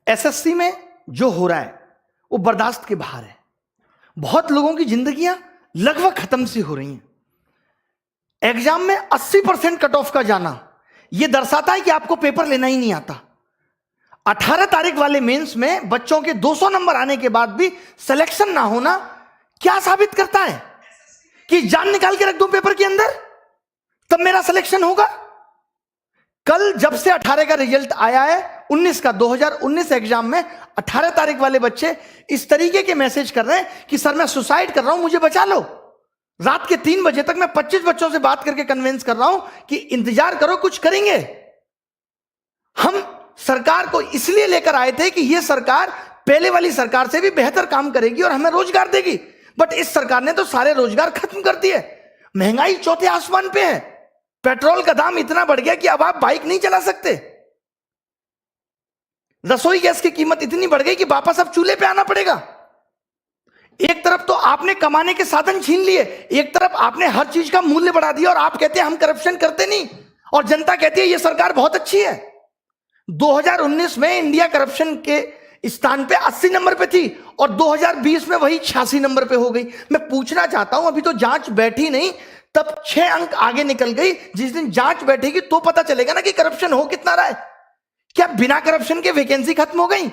SSC में जो हो रहा है वो बर्दाश्त के बाहर है। बहुत लोगों की जिंदगियां लगभग खत्म सी हो रही हैं। एग्जाम में 80% कट ऑफ का जाना यह दर्शाता है कि आपको पेपर लेना ही नहीं आता। 18 तारीख वाले मेंस में बच्चों के 200 नंबर आने के बाद भी सिलेक्शन ना होना क्या साबित करता है? कि जान निकाल के रख दूं पेपर के अंदर तब मेरा सिलेक्शन होगा। कल जब से 18 का रिजल्ट आया है 19 का 2019 एग्जाम में 18 तारीख वाले बच्चे इस तरीके के मैसेज कर रहे हैं कि सर मैं सुसाइड कर रहा हूं, मुझे बचा लो। रात के 3 बजे तक मैं 25 बच्चों से बात करके कन्विंस कर रहा हूं कि इंतजार करो, कुछ करेंगे। हम सरकार को इसलिए लेकर आए थे कि यह सरकार पहले वाली सरकार से भी बेहतर काम करेगी और हमें रोजगार देगी, बट इस सरकार ने तो सारे रोजगार खत्म कर दिए। महंगाई चौथे आसमान पे है। पेट्रोल का दाम इतना बढ़ गया कि अब आप बाइक नहीं चला सकते। रसोई गैस की कीमत इतनी बढ़ गई कि वापस अब चूल्हे पे आना पड़ेगा। एक तरफ तो आपने कमाने के साधन छीन लिए, एक तरफ आपने हर चीज का मूल्य बढ़ा दिया और आप कहते हैं हम करप्शन करते नहीं, और जनता कहती है यह सरकार बहुत अच्छी है। 2019 में इंडिया करप्शन के स्थान पे 80 नंबर पे थी और 2020 में वही 86 नंबर पे हो गई। मैं पूछना चाहता हूं, अभी तो जांच बैठी नहीं, तब 6 अंक आगे निकल गई। जिस दिन जांच बैठेगी तो पता चलेगा ना कि करप्शन हो कितना रहा है। क्या बिना करप्शन के वैकेंसी खत्म हो गई?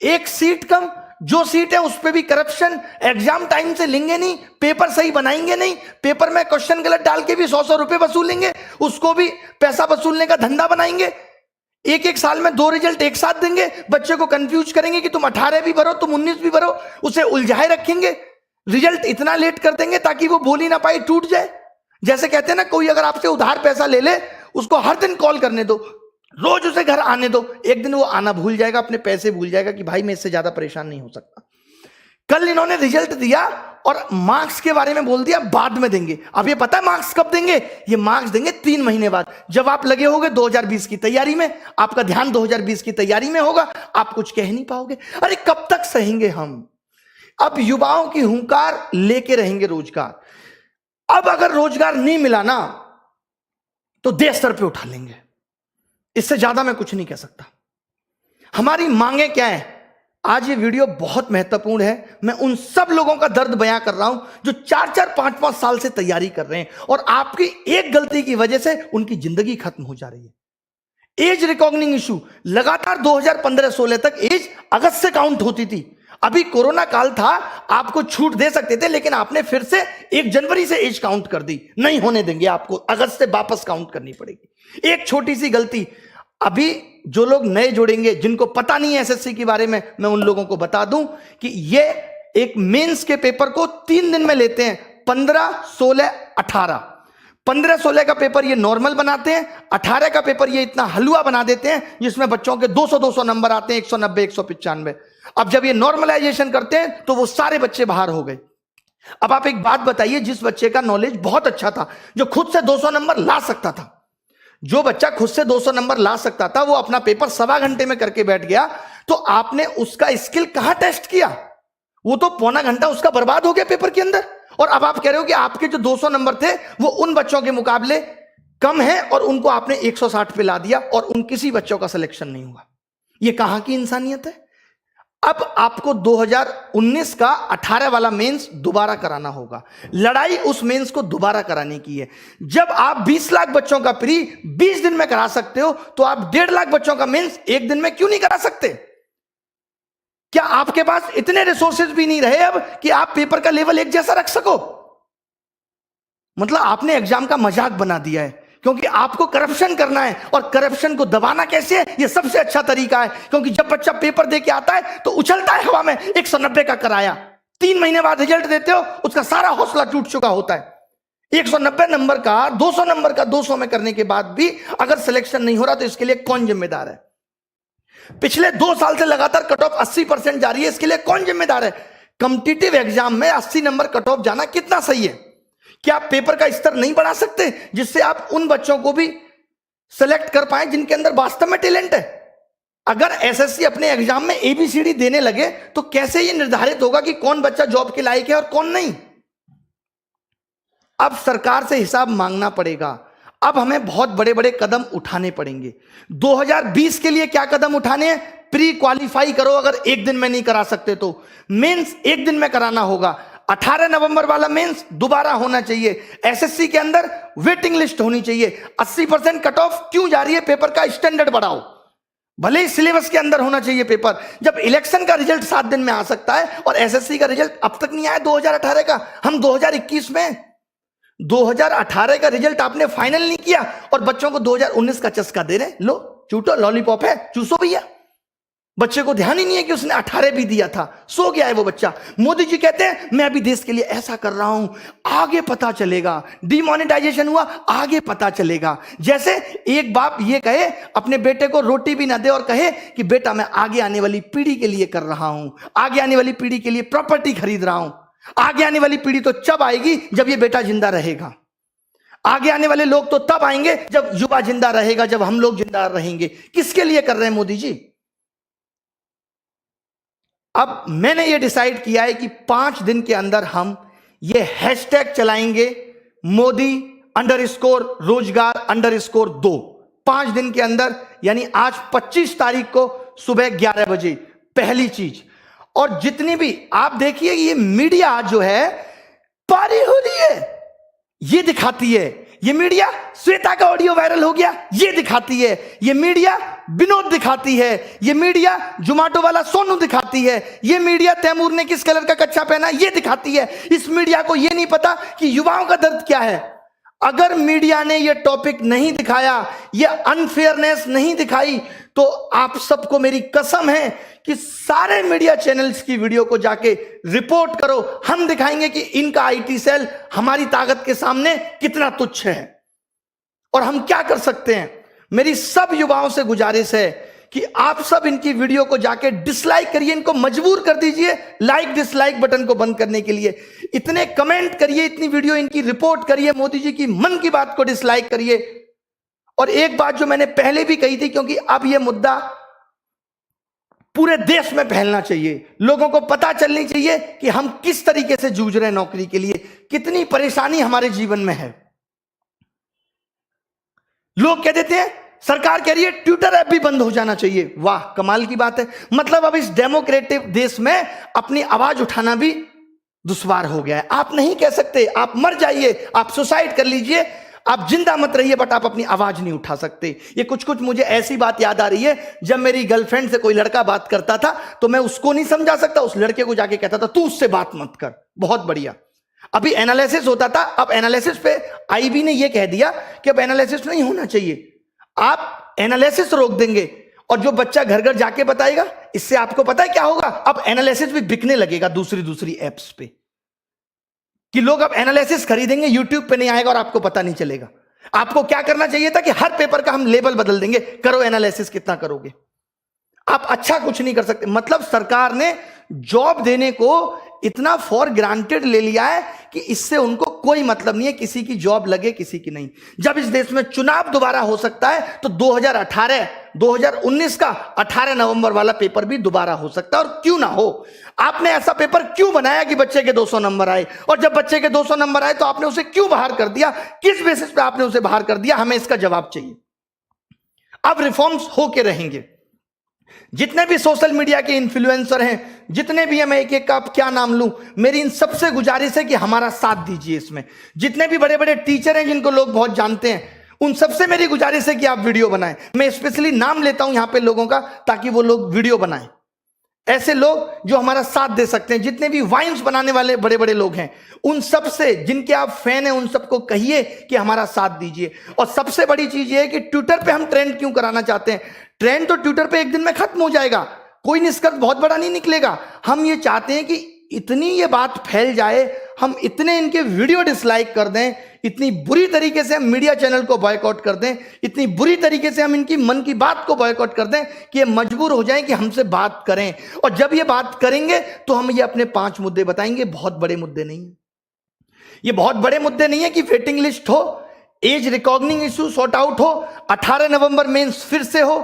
एक सीट कम, जो सीट है उस पर भी करप्शन। एग्जाम टाइम से लेंगे नहीं, पेपर सही बनाएंगे नहीं, पेपर में क्वेश्चन गलत डाल के भी 100 रुपए वसूलेंगे, उसको भी पैसा वसूलने का धंधा बनाएंगे। एक साल में 2 रिजल्ट एक साथ देंगे, बच्चे को कंफ्यूज करेंगे कि तुम 18 भी भरो, तुम 19 भी भरो, उसे उलझाए रखेंगे। रिजल्ट इतना लेट कर देंगे ताकि वो बोल ही ना पाए, टूट जाए। जैसे कहते हैं ना, कोई अगर आपसे उधार पैसा ले ले, उसको हर दिन कॉल करने दो, रोज उसे घर आने दो, एक दिन वो आना भूल जाएगा, अपने पैसे भूल जाएगा कि भाई मैं इससे ज्यादा परेशान नहीं हो सकता। कल इन्होंने रिजल्ट दिया और मार्क्स के बारे में बोल दिया बाद में देंगे। अब ये पता है मार्क्स कब देंगे? ये मार्क्स देंगे 3 महीने बाद, जब आप लगे होगे 2020 की तैयारी में, आपका ध्यान 2020 की तैयारी में होगा, आप कुछ कह नहीं पाओगे। अरे कब तक सहेंगे हम? अब युवाओं की हुंकार लेके रहेंगे रोजगार। अब अगर रोजगार नहीं मिला ना तो देश सर पे उठा लेंगे। इससे ज्यादा मैं कुछ नहीं कह सकता। हमारी मांगे क्या है? आज ये वीडियो बहुत महत्वपूर्ण है। मैं उन सब लोगों का दर्द बयां कर रहा हूं जो 4-4, 5-5 साल से तैयारी कर रहे हैं और आपकी एक गलती की वजह से उनकी जिंदगी खत्म हो जा रही है। एज रिकॉग्निंग इशू लगातार 2015-16 तक एज अगस्त से काउंट होती थी। अभी कोरोना काल था, आपको छूट दे सकते थे, लेकिन आपने फिर से 1 जनवरी से एज काउंट कर दी। नहीं होने देंगे, आपको अगस्त से वापस काउंट करनी पड़ेगी। एक छोटी सी गलती, अभी जो लोग नए जुड़ेंगे, जिनको पता नहीं है एसएससी के बारे में, मैं उन लोगों को बता दूं कि ये एक मेंस के पेपर को 3 दिन में लेते हैं, 15, 16, 18। 15-16 का पेपर ये नॉर्मल बनाते हैं, 18 का पेपर ये इतना हलवा बना देते हैं जिसमें बच्चों के 200-200 नंबर आते हैं, 190, 195। अब जब ये नॉर्मलाइजेशन करते हैं तो वो सारे बच्चे बाहर हो गए। अब आप एक बात बताइए, जिस बच्चे का नॉलेज बहुत अच्छा था, जो खुद से 200 नंबर ला सकता था, जो बच्चा खुद से 200 नंबर ला सकता था, वो अपना पेपर 1.25 घंटे में करके बैठ गया, तो आपने उसका स्किल कहां टेस्ट किया? वो तो पौना घंटा उसका बर्बाद हो गया पेपर के अंदर। और अब आप कह रहे हो कि आपके जो 200 नंबर थे वो उन बच्चों के मुकाबले कम है और उनको आपने 160 पे ला दिया और उन किसी बच्चों का सिलेक्शन नहीं हुआ। ये कहां की इंसानियत है? अब आपको 2019 का 18 वाला मेंस दोबारा कराना होगा। लड़ाई उस मेंस को दोबारा कराने की है। जब आप 20 लाख बच्चों का प्री 20 दिन में करा सकते हो, तो आप 1.5 लाख बच्चों का मेंस 1 दिन में क्यों नहीं करा सकते? क्या आपके पास इतने रिसोर्सेज भी नहीं रहे अब कि आप पेपर का लेवल एक जैसा रख सको? मतलब आपने एग्जाम का मजाक बना दिया है, क्योंकि आपको करप्शन करना है। और करप्शन को दबाना कैसे है? ये सबसे अच्छा तरीका है, क्योंकि जब बच्चा पेपर दे के आता है तो उछलता है हवा में 190 का कराया, 3 महीने बाद रिजल्ट देते हो, उसका सारा हौसला टूट चुका होता है। 190 नंबर का 200 नंबर का 200 में करने के बाद भी अगर सिलेक्शन नहीं हो रहा तो इसके लिए कौन जिम्मेदार है? पिछले 2 साल से लगातार कट ऑफ 80% जा रही है, इसके लिए कौन जिम्मेदार है? कॉम्पिटिटिव एग्जाम में 80 नंबर कट ऑफ जाना कितना सही है? क्या आप पेपर का स्तर नहीं बढ़ा सकते जिससे आप उन बच्चों को भी सेलेक्ट कर पाए जिनके अंदर वास्तव में टैलेंट है? अगर एसएससी अपने एग्जाम में एबीसीडी देने लगे तो कैसे यह निर्धारित होगा कि कौन बच्चा जॉब के लायक है और कौन नहीं? अब सरकार से हिसाब मांगना पड़ेगा। अब हमें बहुत बड़े बड़े कदम उठाने पड़ेंगे। 2020 के लिए क्या कदम उठाने हैं? प्री क्वालिफाई करो अगर एक दिन में नहीं करा सकते तो। मेंस एक दिन में कराना होगा। 18 नवंबर वाला मेंस दोबारा होना चाहिए। एसएससी के अंदर वेटिंग लिस्ट होनी चाहिए। 80% कट ऑफ क्यों जा रही है? पेपर का स्टैंडर्ड बढ़ाओ। भले ही सिलेबस के अंदर होना चाहिए पेपर। जब इलेक्शन का रिजल्ट 7 दिन में आ सकता है और एसएससी का रिजल्ट अब तक नहीं आया 2018 का, हम 2021 में 2018 का रिजल्ट आपने फाइनल नहीं किया और बच्चों को 2019 का चस्का दे रहे। लो चूटो, लॉलीपॉप है, चूसो भैया। बच्चे को ध्यान ही नहीं है कि उसने 18 भी दिया था, सो गया है वो बच्चा। मोदी जी कहते हैं मैं अभी देश के लिए ऐसा कर रहा हूं, आगे पता चलेगा। डिमोनेटाइजेशन हुआ, आगे पता चलेगा। जैसे एक बाप ये कहे अपने बेटे को रोटी भी ना दे और कहे कि बेटा मैं आगे आने वाली पीढ़ी के लिए कर रहा हूं, आगे आने वाली पीढ़ी के लिए प्रॉपर्टी खरीद रहा हूं। आगे आने वाली पीढ़ी तो जब आएगी जब ये बेटा जिंदा रहेगा। आगे आने वाले लोग तो तब आएंगे जब युवा जिंदा रहेगा, जब हम लोग जिंदा रहेंगे। किसके लिए कर रहे हैं मोदी जी? अब मैंने ये डिसाइड किया है कि 5 दिन के अंदर हम ये हैशटैग चलाएंगे, मोदी _रोजगार_2। 5 दिन के अंदर, यानी आज 25 तारीख को सुबह 11 बजे पहली चीज। और जितनी भी आप देखिए ये मीडिया जो है पारी हो रही है, ये दिखाती है। ये मीडिया श्वेता का ऑडियो वायरल हो गया, ये दिखाती है। ये मीडिया विनोद दिखाती है। ये मीडिया जोमेटो वाला सोनू दिखाती है। ये मीडिया तैमूर ने किस कलर का कच्चा पहना, ये दिखाती है। इस मीडिया को ये नहीं पता कि युवाओं का दर्द क्या है। अगर मीडिया ने ये टॉपिक नहीं दिखाया, ये अनफेयरनेस नहीं दिखाई, तो आप सबको मेरी कसम है कि सारे मीडिया चैनल्स की वीडियो को जाके रिपोर्ट करो। हम दिखाएंगे कि इनका आईटी सेल हमारी ताकत के सामने कितना तुच्छ है और हम क्या कर सकते हैं। मेरी सब युवाओं से गुजारिश है कि आप सब इनकी वीडियो को जाके डिसलाइक करिए, इनको मजबूर कर दीजिए लाइक डिसलाइक बटन को बंद करने के लिए। इतने कमेंट करिए, इतनी वीडियो इनकी रिपोर्ट करिए, मोदी जी की मन की बात को डिसलाइक करिए। और एक बात जो मैंने पहले भी कही थी, क्योंकि अब यह मुद्दा पूरे देश में फैलना चाहिए, लोगों को पता चलनी चाहिए कि हम किस तरीके से जूझ रहे हैं नौकरी के लिए, कितनी परेशानी हमारे जीवन में है। लोग कह देते हैं सरकार कह रही है ट्विटर ऐप भी बंद हो जाना चाहिए। वाह, कमाल की बात है। मतलब अब इस डेमोक्रेटिक देश में अपनी आवाज उठाना भी दुश्वार हो गया है। आप नहीं कह सकते, आप मर जाइए, आप सुसाइड कर लीजिए, आप जिंदा मत रहिए, बट आप अपनी आवाज नहीं उठा सकते। ये कुछ मुझे ऐसी बात याद आ रही है, जब मेरी गर्लफ्रेंड से कोई लड़का बात करता था तो मैं उसको नहीं समझा सकता, उस लड़के को जाके कहता था तू उससे बात मत कर। बहुत बढ़िया। अभी एनालिसिस होता था, अब एनालिसिस पे आईबी ने यह कह दिया कि अब एनालिसिस नहीं होना चाहिए, आप एनालिसिस रोक देंगे और जो बच्चा घर घर जाके बताएगा, इससे आपको पता है क्या होगा, अब एनालिसिस भी बिकने लगेगा दूसरी एप्स पे, कि लोग अब एनालिसिस खरीदेंगे, यूट्यूब पे नहीं आएगा और आपको पता नहीं चलेगा। आपको क्या करना चाहिए था कि हर पेपर का हम लेबल बदल देंगे, करो एनालिसिस, कितना करोगे। आप अच्छा कुछ नहीं कर सकते। मतलब सरकार ने जॉब देने को इतना फॉर ग्रांटेड ले लिया है कि इससे उनको कोई मतलब नहीं है किसी की जॉब लगे किसी की नहीं। जब इस देश में चुनाव दोबारा हो सकता है तो 2019 का 18 नवंबर वाला पेपर भी दोबारा हो सकता है, और क्यों ना हो। आपने ऐसा पेपर क्यों बनाया कि बच्चे के 200 नंबर आए, और जब बच्चे के 200 नंबर आए तो आपने उसे क्यों बाहर कर दिया, किस बेसिस पे आपने उसे बाहर कर दिया, हमें इसका जवाब चाहिए। अब रिफॉर्म्स होके रहेंगे। जितने भी सोशल मीडिया के इन्फ्लुएंसर हैं, जितने भी हैं, मैं एक एक का क्या नाम लूं, मेरी इन सबसे गुजारिश है कि हमारा साथ दीजिए इसमें। जितने भी बड़े बड़े टीचर हैं जिनको लोग बहुत जानते हैं, उन सबसे मेरी गुजारिश है कि आप वीडियो बनाएं। मैं स्पेशली नाम लेता हूं यहां पे लोगों का, ताकि वो लोग वीडियो बनाएं। ऐसे लोग जो हमारा साथ दे सकते हैं, जितने भी वाइन्स बनाने वाले बड़े बड़े लोग हैं, उन सब से जिनके आप फैन हैं, उन सबको कहिए कि हमारा साथ दीजिए। और सबसे बड़ी चीज ये है कि ट्विटर पे हम ट्रेंड क्यों कराना चाहते हैं। ट्रेंड तो ट्विटर पे एक दिन में खत्म हो जाएगा, कोई निष्कर्ष बहुत बड़ा नहीं निकलेगा। हम ये चाहते हैं कि इतनी ये बात फैल जाए, हम इतने इनके वीडियो डिसलाइक कर दें, इतनी बुरी तरीके से हम मीडिया चैनल को बॉयकॉट कर दें, इतनी बुरी तरीके से हम इनकी मन की बात को बॉयकॉट कर दें कि ये मजबूर हो जाएं कि हमसे बात करें। और जब ये बात करेंगे तो हम ये अपने 5 मुद्दे बताएंगे। बहुत बड़े मुद्दे नहीं है ये, बहुत बड़े मुद्दे नहीं है कि वेटिंग लिस्ट हो, as recognizing issue sort out हो, 18 नवंबर मेंस फिर से हो,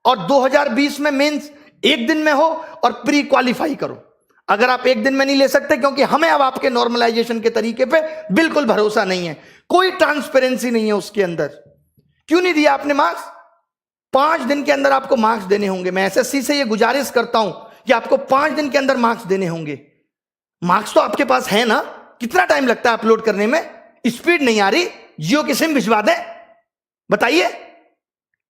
और 2020 में मेंस एक दिन में हो, और प्री क्वालिफाई करो। अगर आप एक दिन में नहीं ले सकते, क्योंकि हमें अब आपके नॉर्मलाइजेशन के तरीके पे बिल्कुल भरोसा नहीं है, कोई ट्रांसपेरेंसी नहीं है उसके अंदर। क्यों नहीं दिया आपने मार्क्स? 5 दिन के अंदर आपको मार्क्स देने होंगे। मैं एसएससी से ये गुजारिश करता हूं कि आपको 5 दिन के अंदर मार्क्स देने होंगे। मार्क्स तो आपके पास है ना, कितना टाइम लगता है अपलोड करने में? स्पीड नहीं आ रही, जियो की सिम भिजवा दें? बताइए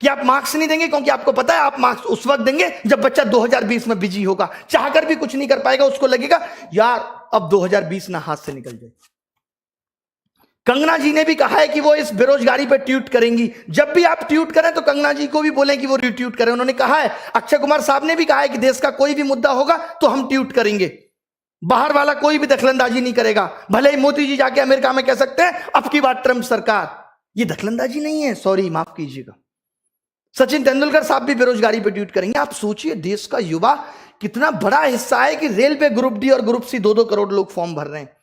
कि आप मार्क्स नहीं देंगे, क्योंकि आपको पता है आप मार्क्स उस वक्त देंगे जब बच्चा 2020 में बिजी होगा, चाहकर भी कुछ नहीं कर पाएगा, उसको लगेगा यार अब 2020 ना हाथ से निकल जाए। कंगना जी ने भी कहा है कि वो इस बेरोजगारी पर ट्वीट करेंगी। जब भी आप ट्वीट करें तो कंगना जी को भी बोलें कि वो रिट्वीट करें। उन्होंने कहा है, अक्षय कुमार साहब ने भी कहा है कि देश का कोई भी मुद्दा होगा तो हम ट्वीट करेंगे, बाहर वाला कोई भी दखलंदाजी नहीं करेगा। भले ही मोदी जी जाके अमेरिका में कह सकते हैं अब की बात ट्रंप सरकार, ये दखलंदाजी नहीं है, सॉरी माफ कीजिएगा। सचिन तेंदुलकर साहब भी बेरोजगारी पर ट्वीट करेंगे। आप सोचिए देश का युवा कितना बड़ा हिस्सा है कि रेलवे ग्रुप डी और ग्रुप सी 2-2 करोड़ लोग फॉर्म भर रहे हैं।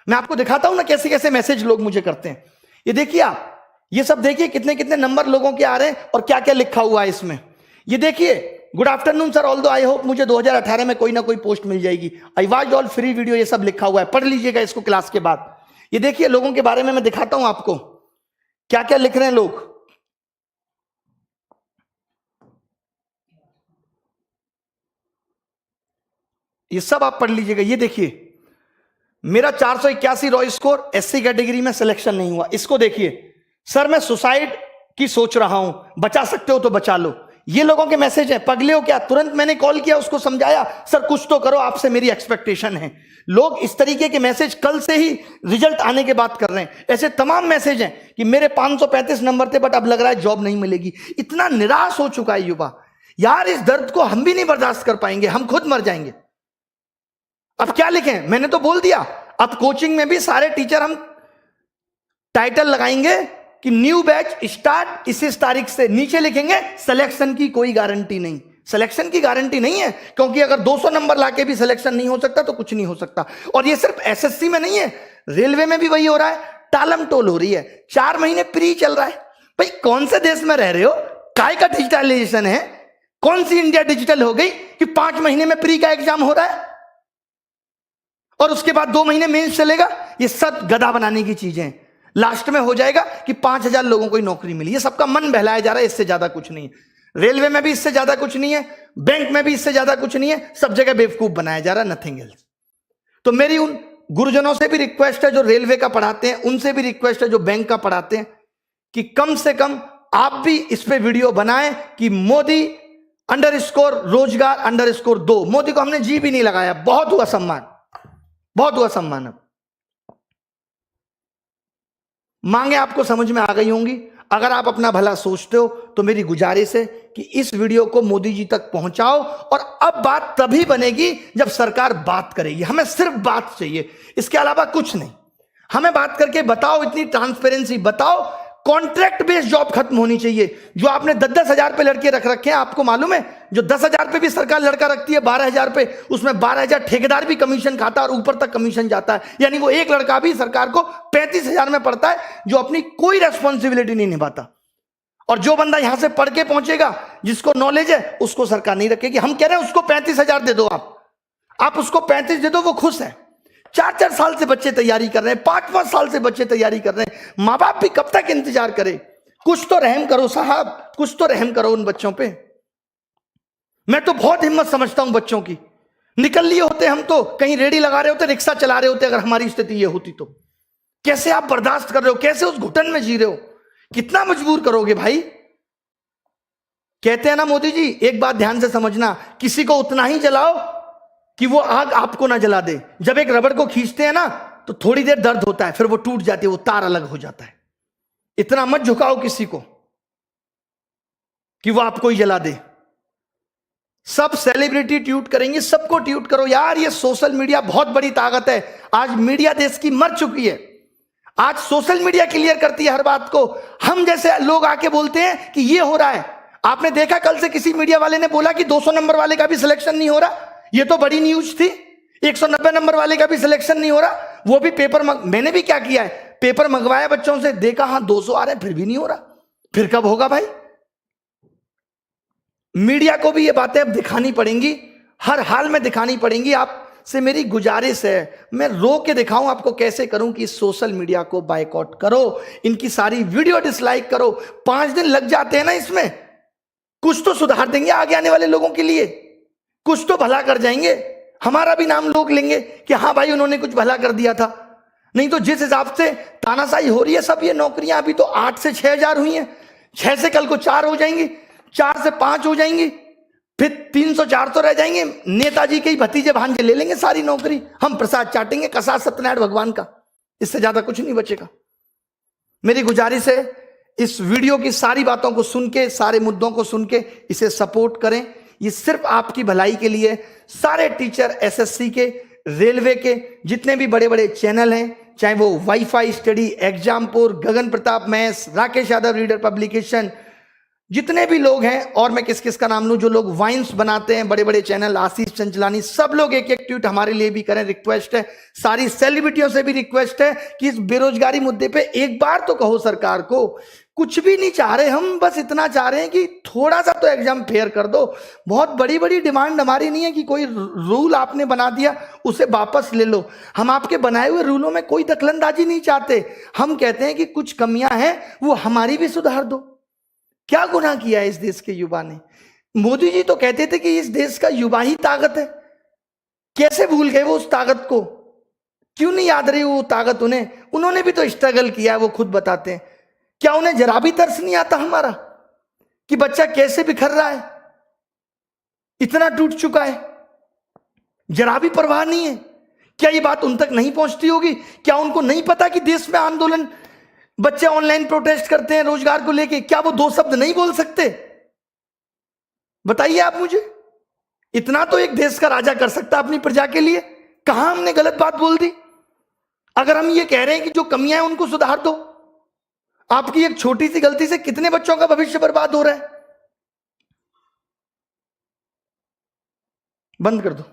मैं आपको दिखाता हूं ना कैसे कैसे मैसेज लोग मुझे करते हैं। ये देखिए आप, ये सब देखिए कितने कितने नंबर लोगों के आ रहे हैं और क्या क्या लिखा हुआ है इसमें। ये देखिए, good afternoon sir, although I hope मुझे 2018 में कोई ना कोई पोस्ट मिल जाएगी। I watch all free video, ये सब लिखा हुआ है, पढ़ लीजिएगा इसको क्लास के बाद। ये देखिए लोगों के बारे में मैं दिखाता हूं आपको क्या क्या लिख रहे हैं लोग। ये सब आप पढ़ लीजिएगा। ये देखिए, मेरा 481 रॉ स्कोर, एससी कैटेगरी में सिलेक्शन नहीं हुआ। इसको देखिए, सर मैं सुसाइड की सोच रहा हूं, बचा सकते हो तो बचा लो। ये लोगों के मैसेज हैं। पगले हो क्या? तुरंत मैंने कॉल किया, उसको समझाया, सर कुछ तो करो, आपसे मेरी एक्सपेक्टेशन है। लोग इस तरीके के मैसेज कल से ही रिजल्ट आने के बाद कर रहे हैं। ऐसे तमाम मैसेज हैं कि मेरे 535 नंबर थे बट अब लग रहा है जॉब नहीं मिलेगी। इतना निराश हो चुका है युवा। यार इस दर्द को हम भी नहीं बर्दाश्त कर पाएंगे, हम खुद मर जाएंगे। अब क्या लिखें? मैंने तो बोल दिया, अब कोचिंग में भी सारे टीचर हम टाइटल लगाएंगे कि न्यू बैच स्टार्ट इस तारीख से। नीचे लिखेंगे सिलेक्शन की कोई गारंटी नहीं। सिलेक्शन की गारंटी नहीं है, क्योंकि अगर 200 नंबर लाके भी सिलेक्शन नहीं हो सकता तो कुछ नहीं हो सकता। और ये सिर्फ एसएससी में नहीं है, रेलवे में भी वही हो रहा है, टालम टोल हो रही है। 4 महीने प्री चल रहा है। भाई कौन से देश में रह रहे हो? काय का डिजिटलाइजेशन है? कौन सी इंडिया डिजिटल हो गई कि 5 महीने में प्री का एग्जाम हो रहा है और उसके बाद 2 महीने मेंस चलेगा? ये सब गधा बनाने की चीजें हैं। लास्ट में हो जाएगा कि 5000 लोगों को ही नौकरी मिली। ये सबका मन बहलाया जा रहा है, इससे ज्यादा कुछ नहीं है। रेलवे में भी इससे ज्यादा कुछ नहीं है, बैंक में भी इससे ज्यादा कुछ नहीं है, सब जगह बेवकूफ बनाया जा रहा है, नथिंग एल्स। तो मेरी उन गुरुजनों से भी रिक्वेस्ट है जो रेलवे का पढ़ाते हैं, उनसे भी रिक्वेस्ट है जो बैंक का पढ़ाते हैं, कि कम से कम आप भी इस पे वीडियो बनाएं कि मोदी _ रोजगार _ 2। मोदी को हमने जी भी नहीं लगाया, बहुत हुआ सम्मान, बहुत हुआ सम्मान। अब मांगे आपको समझ में आ गई होंगी। अगर आप अपना भला सोचते हो तो मेरी गुजारिश है कि इस वीडियो को मोदी जी तक पहुंचाओ। और अब बात तभी बनेगी जब सरकार बात करेगी। हमें सिर्फ बात चाहिए, इसके अलावा कुछ नहीं। हमें बात करके बताओ, इतनी ट्रांसपेरेंसी बताओ। कॉन्ट्रैक्ट बेस्ड जॉब खत्म होनी चाहिए। जो आपने 10-10 हजार पे लड़के रख रखे हैं, आपको मालूम है जो 10 हजार पे भी सरकार लड़का रखती है 12 हजार पे, उसमें 12 हजार ठेकेदार भी कमीशन खाता है और ऊपर तक कमीशन जाता है। यानी वो एक लड़का भी सरकार को 35 हजार में पड़ता है, जो अपनी कोई रेस्पॉन्सिबिलिटी नहीं निभाता। और जो बंदा यहां से पढ़ के पहुंचेगा, जिसको नॉलेज है, उसको सरकार नहीं रखेगी। हम कह रहे हैं उसको 35 हजार दे दो, आप उसको 35 दे दो, वो खुश है। 4-4 साल से बच्चे तैयारी कर रहे हैं, 5-5 साल से बच्चे तैयारी कर रहे हैं। माँ बाप भी कब तक इंतजार करे? कुछ तो रहम करो साहब, कुछ तो रहम करो उन बच्चों पे। मैं तो बहुत हिम्मत समझता हूं बच्चों की। निकल लिए होते हम तो, कहीं रेडी लगा रहे होते, रिक्शा चला रहे होते, अगर हमारी स्थिति ये होती तो। कैसे आप बर्दाश्त कर रहे हो? कैसे उस घुटन में जी रहे हो? कितना मजबूर करोगे भाई? कहते हैं ना मोदी जी, एक बात ध्यान से समझना, किसी को उतना ही जलाओ कि वो आग आपको ना जला दे। जब एक रबड़ को खींचते हैं ना तो थोड़ी देर दर्द होता है, फिर वो टूट जाती है, वो तार अलग हो जाता है। इतना मत झुकाओ किसी को कि वो आपको ही जला दे। सब सेलिब्रिटी ट्वीट करेंगे, सबको ट्वीट करो यार। ये सोशल मीडिया बहुत बड़ी ताकत है। आज मीडिया देश की मर चुकी है। आज सोशल मीडिया क्लियर करती है हर बात को। हम जैसे लोग आके बोलते हैं कि ये हो रहा है। आपने देखा कल से किसी मीडिया वाले ने बोला कि 200 नंबर वाले का भी सिलेक्शन नहीं हो रहा। ये तो बड़ी न्यूज थी। 190 नंबर वाले का भी सिलेक्शन नहीं हो रहा, वो भी पेपर मैंने भी क्या किया है, पेपर मंगवाया बच्चों से, देखा हाँ 200 आ रहे हैं, फिर भी नहीं हो रहा। फिर कब होगा भाई? मीडिया को भी ये बातें अब दिखानी पड़ेंगी, हर हाल में दिखानी पड़ेंगी। आपसे मेरी गुजारिश है, मैं रो के दिखाऊं आपको कैसे करूं कि सोशल मीडिया को बायकॉट करो, इनकी सारी वीडियो डिसलाइक करो। 5 दिन लग जाते हैं ना इसमें, कुछ तो सुधार देंगे आगे आने वाले लोगों के लिए, कुछ तो भला कर जाएंगे, हमारा भी नाम लोग लेंगे कि हाँ भाई उन्होंने कुछ भला कर दिया था। नहीं तो जिस हिसाब से तानाशाही हो रही है सब, ये नौकरियां अभी तो 8 से 6,000 हुई हैं, 6 से कल को 4 हो जाएंगी, 4 से 5 हो जाएंगी, फिर 300-400 रह जाएंगे। नेताजी के ही भतीजे भांजे ले लेंगे सारी नौकरी, हम प्रसाद चाटेंगे कसा सत्यनारायण भगवान का, इससे ज्यादा कुछ नहीं बचेगा। मेरी गुजारिश है इस वीडियो की सारी बातों को सुन के, सारे मुद्दों को सुन के इसे सपोर्ट करें, ये सिर्फ आपकी भलाई के लिए। सारे टीचर एसएससी के, रेलवे के, जितने भी बड़े बड़े चैनल हैं, चाहे वो WiFi study, Exampur, Gagan Pratap maths, Rakesh Yadav reader publication, जितने भी लोग हैं, और मैं किस किस का नाम लूं, जो लोग वाइन्स बनाते हैं, बड़े बड़े चैनल, आशीष चंचलानी, सब लोग एक एक ट्वीट हमारे लिए भी करें, रिक्वेस्ट है। सारी सेलिब्रिटियों से भी रिक्वेस्ट है कि इस बेरोजगारी मुद्दे पे एक बार तो कहो सरकार को। कुछ भी नहीं चाह रहे हम, बस इतना चाह रहे हैं कि थोड़ा सा तो एग्जाम फेयर कर दो। बहुत बड़ी बड़ी डिमांड हमारी नहीं है कि कोई रूल आपने बना दिया उसे वापस ले लो, हम आपके बनाए हुए रूलों में कोई दखलंदाजी नहीं चाहते। हम कहते हैं कि कुछ कमियां हैं वो हमारी भी सुधार दो। क्या गुनाह किया है इस देश के युवा ने? मोदी जी तो कहते थे कि इस देश का युवा ही ताकत है, कैसे भूल गए वो उस ताकत को? क्यों नहीं याद रही वो ताकत उन्हें? उन्होंने भी तो स्ट्रगल किया है, वो खुद बताते हैं। क्या उन्हें जरा भी तरस नहीं आता हमारा कि बच्चा कैसे बिखर रहा है, इतना टूट चुका है? जरा भी परवाह नहीं है? क्या ये बात उन तक नहीं पहुंचती होगी? क्या उनको नहीं पता कि देश में आंदोलन, बच्चे ऑनलाइन प्रोटेस्ट करते हैं रोजगार को लेके, क्या वो 2 शब्द नहीं बोल सकते? बताइए आप मुझे। इतना तो एक देश का राजा कर सकता अपनी प्रजा के लिए। कहां हमने गलत बात बोल दी? अगर हम ये कह रहे हैं कि जो कमियां हैं उनको सुधार दो, आपकी एक छोटी सी गलती से कितने बच्चों का भविष्य बर्बाद हो रहा है? बंद कर दो।